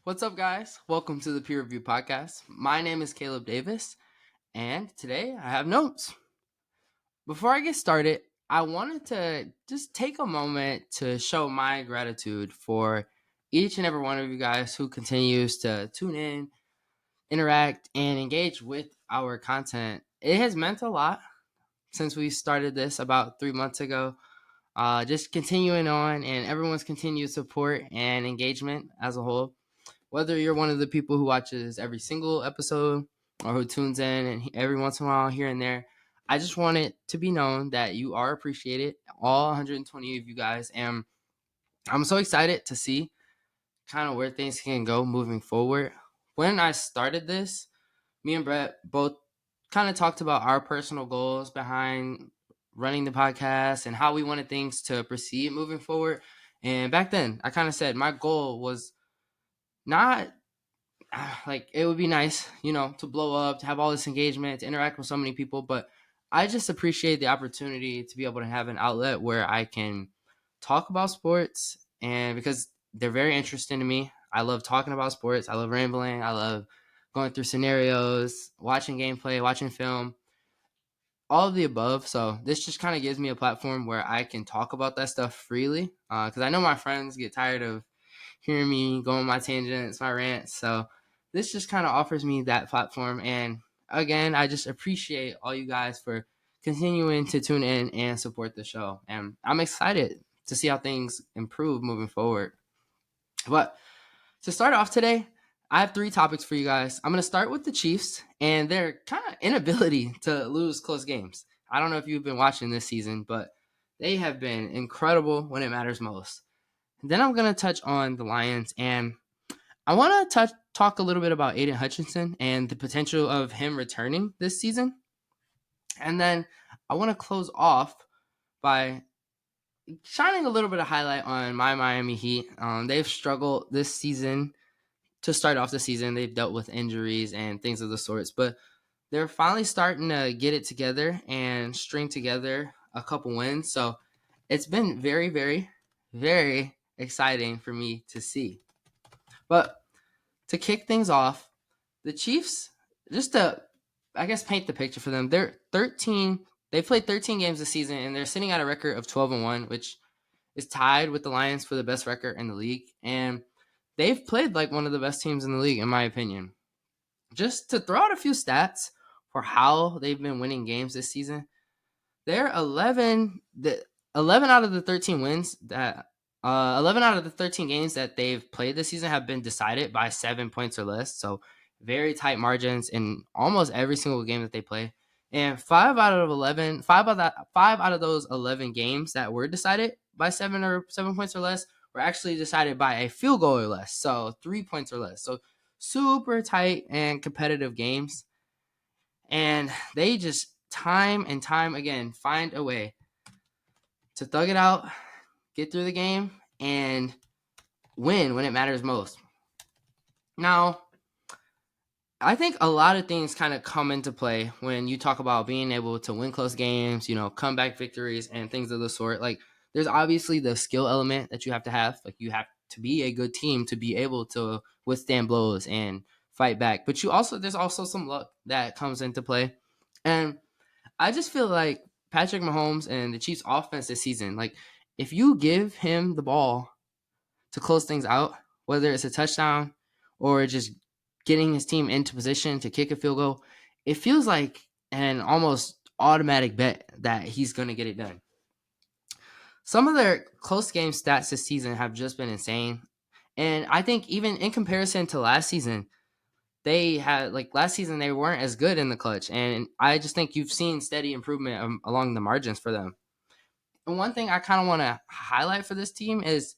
What's up, guys? Welcome to the Peer Review Podcast. My name is Caleb Davis, and today I have notes. Before I get started, I wanted to just take a moment to show my gratitude for each and every one of you guys who continues to tune in, interact, and engage with our content. It has meant a lot since we started this about 3 months ago. Just continuing on, and everyone's continued support and engagement as a whole. Whether you're one of the people who watches every single episode or who tunes in and every once in a while here and there, I just want it to be known that you are appreciated, all 120 of you guys. And I'm so excited to see kind of where things can go moving forward. When I started this, me and Brett both kind of talked about our personal goals behind running the podcast and how we wanted things to proceed moving forward. And back then, I kind of said my goal was not like it would be nice, to blow up, to have all this engagement, to interact with so many people. But I just appreciate the opportunity to be able to have an outlet where I can talk about sports, and because they're very interesting to me. I love talking about sports. I love rambling. I love going through scenarios, watching gameplay, watching film, all of the above. So this just kind of gives me a platform where I can talk about that stuff freely. Because I know my friends get tired of hearing me go on my tangents, my rants. So this just kind of offers me that platform. And again, I just appreciate all you guys for continuing to tune in and support the show. And I'm excited to see how things improve moving forward. But to start off today, I have 3 topics for you guys. I'm going to start with the Chiefs and their kind of inability to lose close games. I don't know if you've been watching this season, but they have been incredible when it matters most. Then I'm going to touch on the Lions, and I want to talk a little bit about Aiden Hutchinson and the potential of him returning this season. And then I want to close off by shining a little bit of highlight on my Miami Heat. They've struggled this season to start off the season. They've dealt with injuries and things of the sorts, but they're finally starting to get it together and string together a couple wins. So it's been very, very, very exciting for me to see. But to kick things off, the Chiefs, just to, I guess, paint the picture for them, they've played 13 games this season, and they're sitting at a record of 12-1, which is tied with the Lions for the best record in the league. And they've played like one of the best teams in the league, in my opinion. Just to throw out a few stats for how they've been winning games this season, they're 11 out of the 13 wins that 11 out of the 13 games that they've played this season have been decided by 7 points or less. So very tight margins in almost every single game that they play. And 5 out of those 11 games that were decided by 7 points or less were actually decided by a field goal or less. So 3 points or less. So super tight and competitive games. And they just time and time again find a way to thug it out, get through the game, and win when it matters most. Now, I think a lot of things kind of come into play when you talk about being able to win close games, comeback victories and things of the sort. Like, there's obviously the skill element that you have to have. Like, you have to be a good team to be able to withstand blows and fight back. But there's also some luck that comes into play. And I just feel like Patrick Mahomes and the Chiefs offense this season, like, if you give him the ball to close things out, whether it's a touchdown or just getting his team into position to kick a field goal, it feels like an almost automatic bet that he's going to get it done. Some of their close game stats this season have just been insane. And I think even in comparison to last season, last season they weren't as good in the clutch. And I just think you've seen steady improvement along the margins for them. And one thing I kind of want to highlight for this team is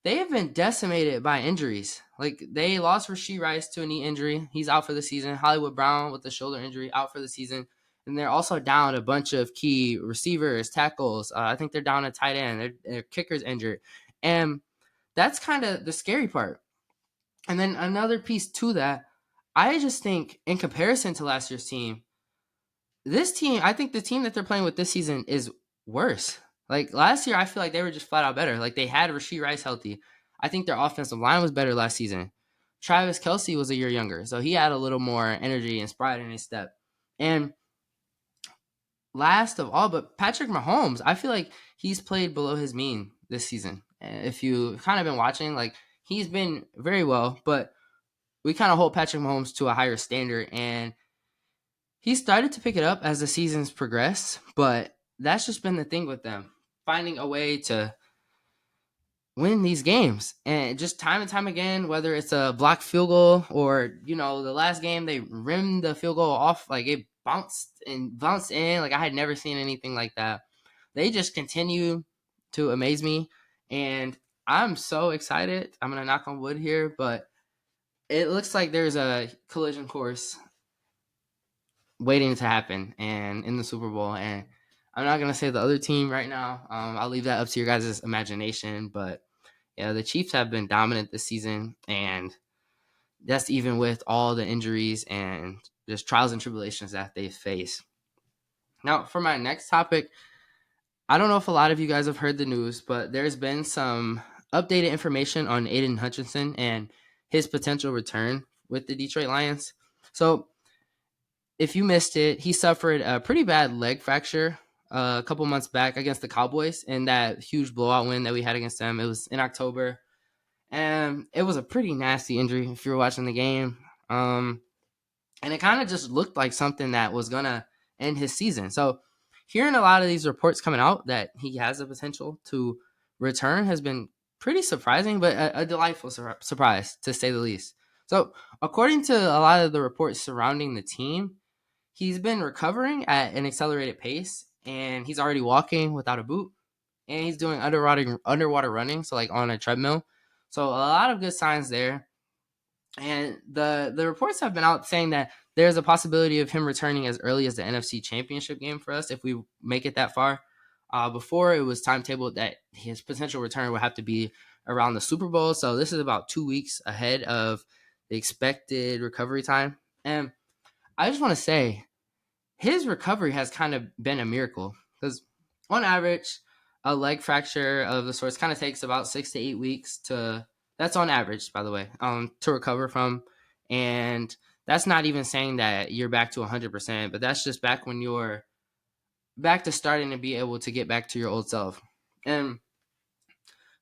they have been decimated by injuries. Like, they lost Rashee Rice to a knee injury. He's out for the season. Hollywood Brown with a shoulder injury, out for the season. And they're also down a bunch of key receivers, tackles. I think they're down a tight end. Their kicker's injured. And that's kind of the scary part. And then another piece to that, I just think in comparison to last year's team, this team, I think the team that they're playing with this season is worse. Like, last year, I feel like they were just flat out better. Like, they had Rashee Rice healthy. I think their offensive line was better last season. Travis Kelce was a year younger, so he had a little more energy and sprite in his step. And last of all, but Patrick Mahomes, I feel like he's played below his mean this season. And if you kind of been watching, like he's been very well, but we kind of hold Patrick Mahomes to a higher standard, and he started to pick it up as the seasons progress. But that's just been the thing with them, finding a way to win these games. And just time and time again, whether it's a blocked field goal or, the last game they rimmed the field goal off, like it bounced in. Like I had never seen anything like that. They just continue to amaze me. And I'm so excited. I'm going to knock on wood here, but it looks like there's a collision course waiting to happen and in the Super Bowl. And I'm not going to say the other team right now. I'll leave that up to your guys' imagination, but yeah, the Chiefs have been dominant this season, and that's even with all the injuries and just trials and tribulations that they face. Now, for my next topic, I don't know if a lot of you guys have heard the news, but there's been some updated information on Aiden Hutchinson and his potential return with the Detroit Lions. So, if you missed it, he suffered a pretty bad leg fracture a couple months back against the Cowboys in that huge blowout win that we had against them. It was in October. And it was a pretty nasty injury if you were watching the game. And it kind of just looked like something that was going to end his season. So hearing a lot of these reports coming out that he has the potential to return has been pretty surprising, but a delightful surprise, to say the least. So according to a lot of the reports surrounding the team, he's been recovering at an accelerated pace, and he's already walking without a boot, and he's doing underwater running, so like on a treadmill. So a lot of good signs there. And the reports have been out saying that there's a possibility of him returning as early as the NFC Championship game for us if we make it that far. Before it was timetabled that his potential return would have to be around the Super Bowl. So this is about 2 weeks ahead of the expected recovery time. And I just want to say his recovery has kind of been a miracle because on average, a leg fracture of the sorts kind of takes about 6 to 8 weeks that's on average, by the way, to recover from. And that's not even saying that you're back to 100%, but that's just back when you're back to starting to be able to get back to your old self. And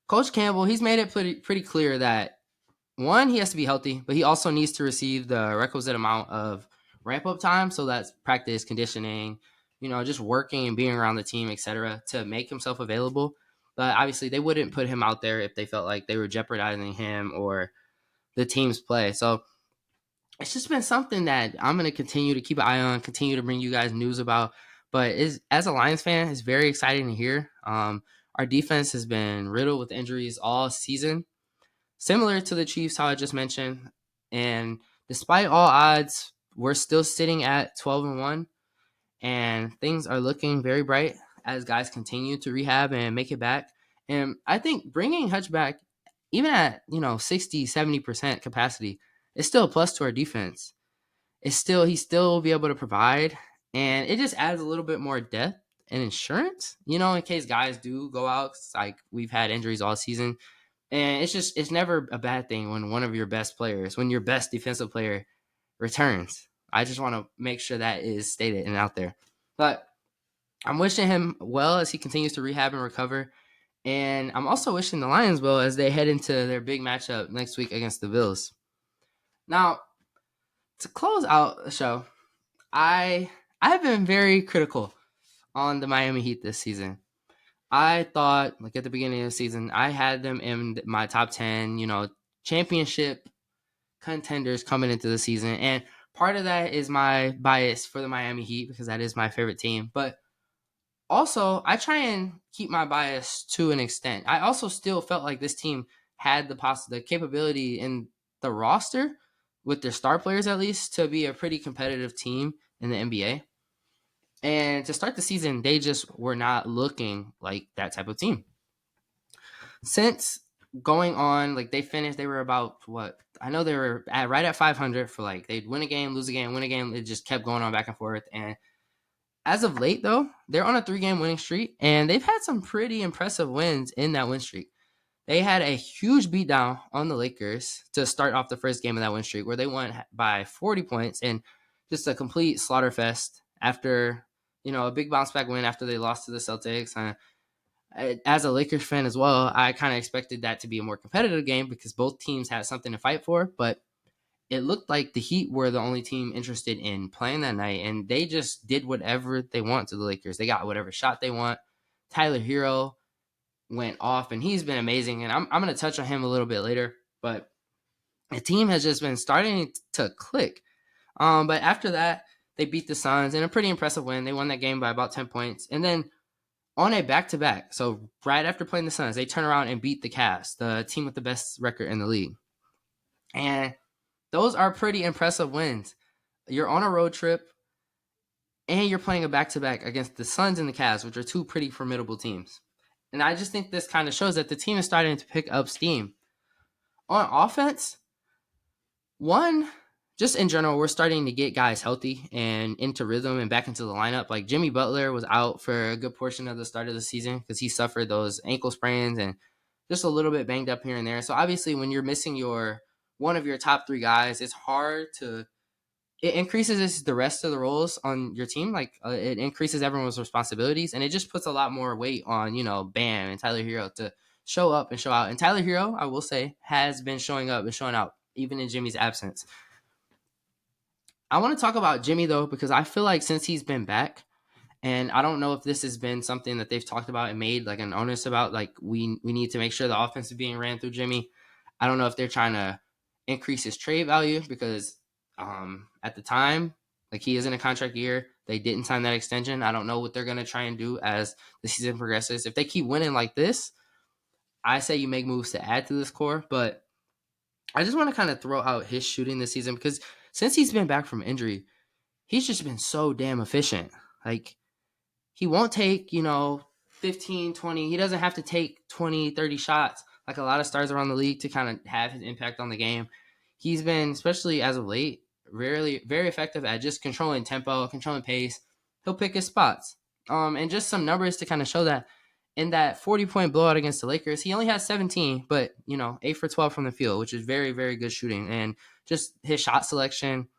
Coach Campbell, he's made it pretty clear that one, he has to be healthy, but he also needs to receive the requisite amount of ramp up time. So that's practice, conditioning, just working and being around the team, etc., to make himself available. But obviously, they wouldn't put him out there if they felt like they were jeopardizing him or the team's play. So it's just been something that I'm going to continue to keep an eye on, continue to bring you guys news about. But as a Lions fan, it's very exciting to hear. Our defense has been riddled with injuries all season, similar to the Chiefs, how I just mentioned. And despite all odds, we're still sitting at 12-1, and things are looking very bright as guys continue to rehab and make it back. And I think bringing Hutch back, even at 60, 70% capacity, is still a plus to our defense. He still will be able to provide, and it just adds a little bit more depth and insurance, in case guys do go out. Like we've had injuries all season. And it's never a bad thing when one of your best players, when your best defensive player returns. I just want to make sure that is stated and out there. But I'm wishing him well as he continues to rehab and recover. And I'm also wishing the Lions well as they head into their big matchup next week against the Bills. Now, to close out the show, I have been very critical on the Miami Heat this season. I thought, like at the beginning of the season, I had them in my top 10, championship contenders coming into the season. And part of that is my bias for the Miami Heat because that is my favorite team. But also, I try and keep my bias to an extent. I also still felt like this team had the capability in the roster, with their star players at least, to be a pretty competitive team in the NBA. And to start the season, they just were not looking like that type of team. Since going on, like they were about I know they were right at 500 for they'd win a game, lose a game, win a game. It just kept going on back and forth. And as of late, though, they're on a 3-game winning streak, and they've had some pretty impressive wins in that win streak. They had a huge beatdown on the Lakers to start off the first game of that win streak, where they won by 40 points and just a complete slaughter fest after, a big bounce back win after they lost to the Celtics. As a Lakers fan as well, I kind of expected that to be a more competitive game because both teams had something to fight for, but it looked like the Heat were the only team interested in playing that night, and they just did whatever they want to the Lakers. They got whatever shot they want. Tyler Hero went off, and he's been amazing, and I'm going to touch on him a little bit later, but the team has just been starting to click. But after that, they beat the Suns in a pretty impressive win. They won that game by about 10 points, and then on a back-to-back, so right after playing the Suns, they turn around and beat the Cavs, the team with the best record in the league. And those are pretty impressive wins. You're on a road trip, and you're playing a back-to-back against the Suns and the Cavs, which are two pretty formidable teams. And I just think this kind of shows that the team is starting to pick up steam. On offense, just in general, we're starting to get guys healthy and into rhythm and back into the lineup. Like Jimmy Butler was out for a good portion of the start of the season because he suffered those ankle sprains and just a little bit banged up here and there. So obviously when you're missing one of your top three guys, it's hard to – it increases the rest of the roles on your team. Like it increases everyone's responsibilities, and it just puts a lot more weight on, Bam and Tyler Hero to show up and show out. And Tyler Hero, I will say, has been showing up and showing out even in Jimmy's absence. I want to talk about Jimmy, though, because I feel like since he's been back, and I don't know if this has been something that they've talked about and made like an onus about, like we need to make sure the offense is being ran through Jimmy. I don't know if they're trying to increase his trade value because at the time, like he is in a contract year. They didn't sign that extension. I don't know what they're going to try and do as the season progresses. If they keep winning like this, I say you make moves to add to this core, but I just want to kind of throw out his shooting this season because since he's been back from injury, he's just been so damn efficient. Like, he won't take, 15, 20. He doesn't have to take 20, 30 shots like a lot of stars around the league to kind of have his impact on the game. He's been, especially as of late, very effective at just controlling tempo, controlling pace. He'll pick his spots. And just some numbers to kind of show that. In that 40-point blowout against the Lakers, he only has 17, but, 8 for 12 from the field, which is very, very good shooting. And just his shot selection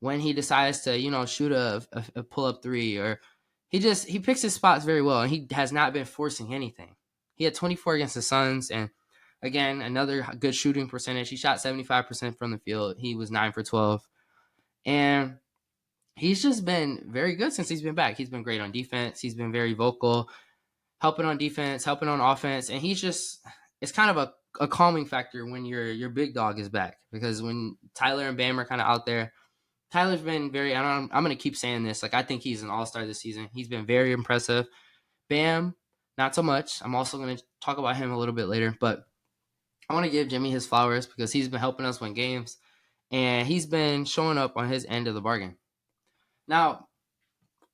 when he decides to, shoot a pull-up three, or he picks his spots very well, and he has not been forcing anything. He had 24 against the Suns, and again, another good shooting percentage. He shot 75% from the field. He was 9 for 12. And he's just been very good since he's been back. He's been great on defense. He's been very vocal, helping on defense, helping on offense. And it's kind of a calming factor when your big dog is back, because when Tyler and Bam are kind of out there, Tyler's been I'm going to keep saying this. Like, I think he's an all-star this season. He's been very impressive. Bam, not so much. I'm also going to talk about him a little bit later, but I want to give Jimmy his flowers because he's been helping us win games, and he's been showing up on his end of the bargain. Now,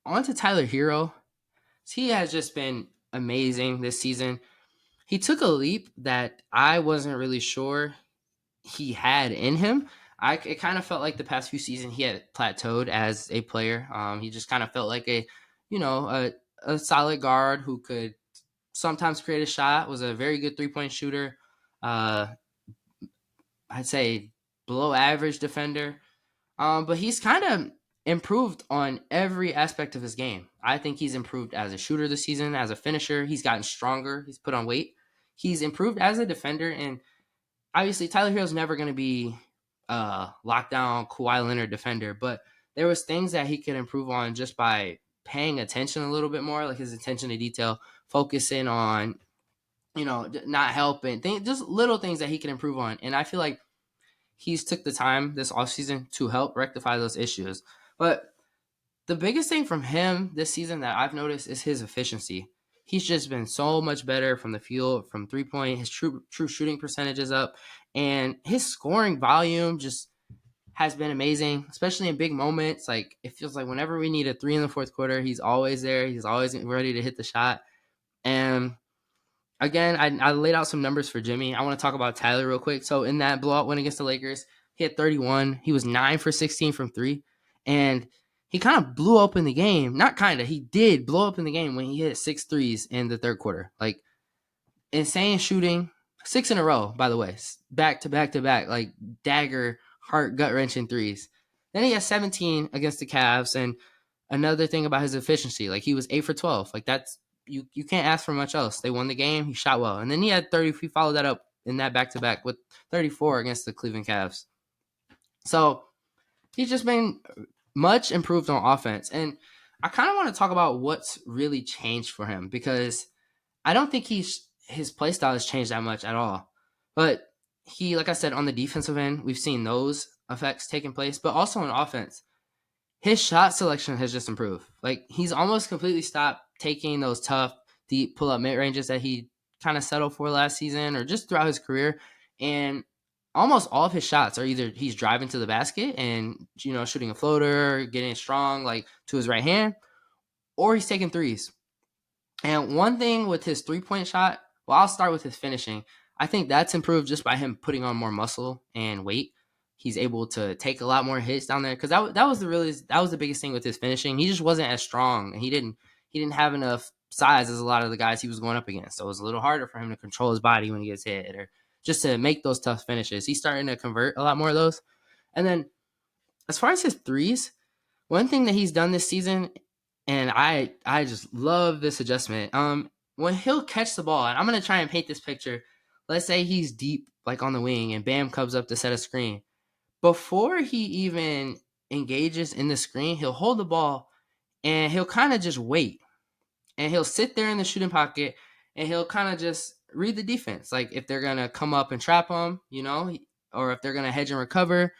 on to Tyler Hero. He has just been amazing this season. He took a leap that I wasn't really sure he had in him. It kind of felt like the past few seasons he had plateaued as a player. He just kind of felt like a solid guard who could sometimes create a shot, was a very good three-point shooter. I'd say below average defender. But he's kind of improved on every aspect of his game. I think he's improved as a shooter this season, as a finisher. He's gotten stronger. He's put on weight. He's improved as a defender, and obviously Tyler Hero's never going to be lockdown Kawhi Leonard defender, but there was things that he could improve on just by paying attention a little bit more, like his attention to detail, focusing on, not helping, just little things that he can improve on. And I feel like he's took the time this offseason to help rectify those issues. But the biggest thing from him this season that I've noticed is his efficiency. He's just been so much better from the field, from three-point. His true shooting percentage is up, and his scoring volume just has been amazing, especially in big moments. Like, it feels like whenever we need a 3 in the fourth quarter, he's always there. He's always ready to hit the shot. And again, I laid out some numbers for Jimmy. I want to talk about Tyler real quick. So in that blowout win against the Lakers, he had 31. He was 9 for 16 from 3, and he kind of blew open the game. Not kind of. He did blow up in the game when he hit 6 threes in the third quarter. Like, insane shooting. 6 in a row, by the way, back to back to back, like dagger, heart, gut wrenching threes. Then he has 17 against the Cavs, and another thing about his efficiency, like he was 8 for 12. Like that's you can't ask for much else. They won the game. He shot well, and then he had 30. He followed that up in that back to back with 34 against the Cleveland Cavs. So he's just been much improved on offense, and I kind of want to talk about what's really changed for him because I don't think his play style has changed that much at all. But he, like I said, on the defensive end, we've seen those effects taking place, but also on offense, his shot selection has just improved. Like he's almost completely stopped taking those tough, deep pull up mid ranges that he kind of settled for last season or just throughout his career. And almost all of his shots are either he's driving to the basket and shooting a floater, getting strong like to his right hand, or he's taking threes. And one thing with his 3-point shot, well, I'll start with his finishing. I think that's improved just by him putting on more muscle and weight. He's able to take a lot more hits down there because that was the biggest thing with his finishing. He just wasn't as strong, and he didn't have enough size as a lot of the guys he was going up against. So it was a little harder for him to control his body when he gets hit or just to make those tough finishes. He's starting to convert a lot more of those. And then as far as his threes, one thing that he's done this season, and I just love this adjustment. When he'll catch the ball, and I'm gonna try and paint this picture. Let's say he's deep, like on the wing, and Bam comes up to set a screen. Before he even engages in the screen, he'll hold the ball and he'll kind of just wait, and he'll sit there in the shooting pocket, and he'll kind of just read the defense, like if they're gonna come up and trap him, or if they're gonna hedge and recover.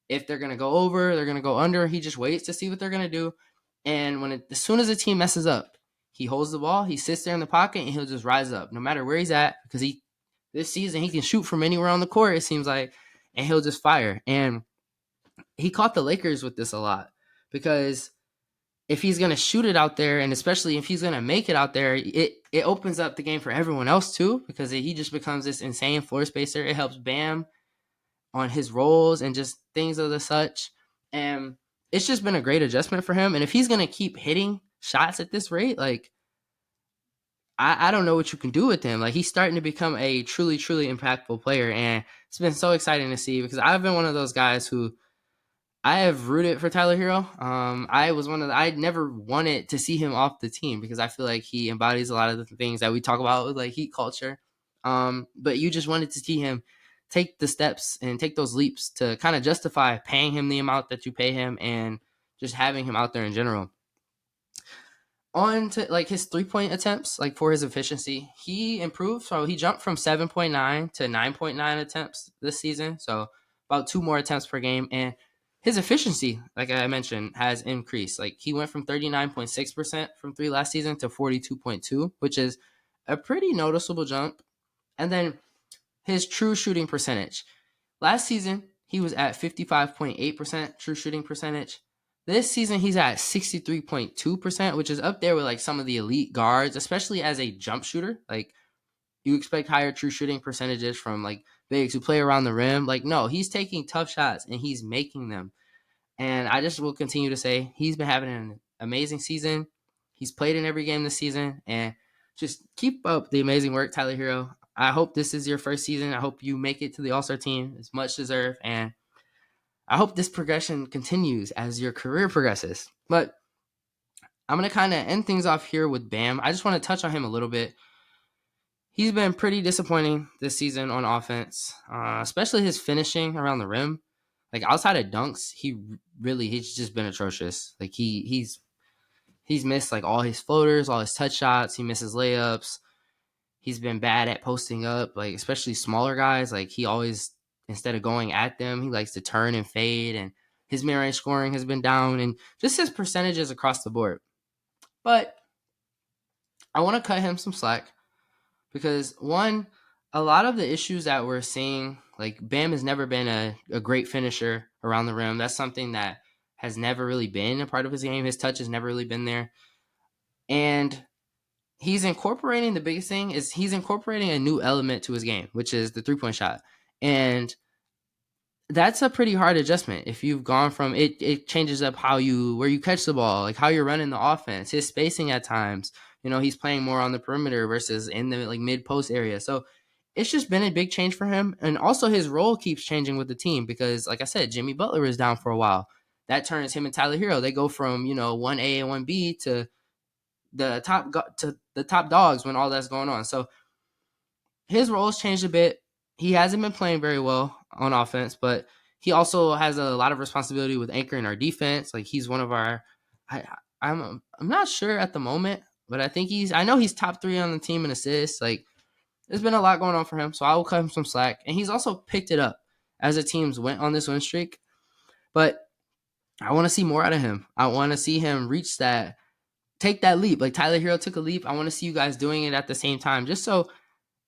If they're gonna go over, they're gonna go under. He just waits to see what they're gonna do. And as soon as the team messes up, he holds the ball, he sits there in the pocket, and he'll just rise up, no matter where he's at, because this season he can shoot from anywhere on the court, it seems like, and he'll just fire. And he caught the Lakers with this a lot because if he's gonna shoot it out there, and especially if he's gonna make it out there, it opens up the game for everyone else too, because he just becomes this insane floor spacer. It helps Bam on his roles and just things of the such. And it's just been a great adjustment for him. And if he's going to keep hitting shots at this rate, like, I don't know what you can do with him. Like, he's starting to become a truly, truly impactful player. And it's been so exciting to see because I've been one of those guys who I have rooted for Tyler Hero. I never wanted to see him off the team because I feel like he embodies a lot of the things that we talk about with like heat culture. But you just wanted to see him take the steps and take those leaps to kind of justify paying him the amount that you pay him and just having him out there in general. On to like his 3-point attempts, like for his efficiency, he improved. So he jumped from 7.9 to 9.9 attempts this season. So about 2 more attempts per game. And his efficiency, like I mentioned, has increased. Like he went from 39.6% from 3 last season to 42.2, which is a pretty noticeable jump. And then his true shooting percentage. Last season, he was at 55.8% true shooting percentage. This season, he's at 63.2%, which is up there with like some of the elite guards, especially as a jump shooter. Like you expect higher true shooting percentages from like bigs who play around the rim. Like no, he's taking tough shots and he's making them. And I just will continue to say he's been having an amazing season. He's played in every game this season, and just keep up the amazing work, Tyler Hero. I hope this is your first season. I hope you make it to the All-Star team. It's much deserved, and I hope this progression continues as your career progresses. But I'm going to kind of end things off here with Bam. I just want to touch on him a little bit. He's been pretty disappointing this season on offense, especially his finishing around the rim. Like outside of dunks, he's just been atrocious. Like he's missed like all his floaters, all his touch shots. He misses layups. He's been bad at posting up, like especially smaller guys. Like he always, instead of going at them, he likes to turn and fade. And his mid-range scoring has been down, and just his percentages across the board. But I want to cut him some slack because one, a lot of the issues that we're seeing, like Bam has never been a great finisher around the rim. That's something that has never really been a part of his game. His touch has never really been there. And he's incorporating, the biggest thing is he's incorporating a new element to his game, which is the 3-point shot. And that's a pretty hard adjustment. If you've gone from it changes up where you catch the ball, like how you're running the offense, his spacing at times. He's playing more on the perimeter versus in the like mid post area. So it's just been a big change for him. And also his role keeps changing with the team because, like I said, Jimmy Butler is down for a while. That turns him and Tyler Hero. They go from, 1A and 1B to the top dogs when all that's going on. So his role has changed a bit. He hasn't been playing very well on offense, but he also has a lot of responsibility with anchoring our defense. Like he's one of our, I'm not sure at the moment, but I know he's top 3 on the team in assists. Like there's been a lot going on for him, so I will cut him some slack. And he's also picked it up as the teams went on this win streak. But I want to see more out of him. I want to see him take that leap. Like Tyler Hero took a leap. I want to see you guys doing it at the same time, just so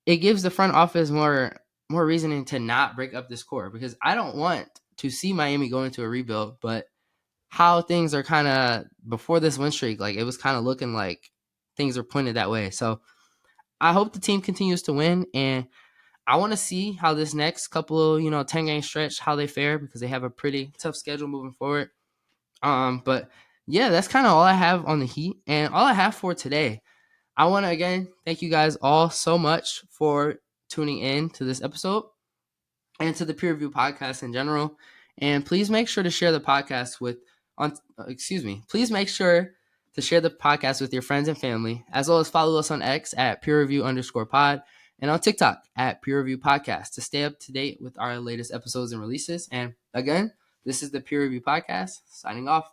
it gives the front office more reasoning to not break up this core, because I don't want to see Miami go into a rebuild, but how things are kind of before this win streak, like it was kind of looking like things are pointed that way. So I hope the team continues to win, and I want to see how this next couple of 10-game stretch, how they fare, because they have a pretty tough schedule moving forward. But yeah, that's kind of all I have on the Heat and all I have for today. I want to again thank you guys all so much for tuning in to this episode and to the peer review podcast in general. And please make sure to share the podcast please make sure to share the podcast with your friends and family, as well as follow us on X at peerreview_pod and on TikTok at peer review podcast to stay up to date with our latest episodes and releases. And again, this is the peer review podcast signing off.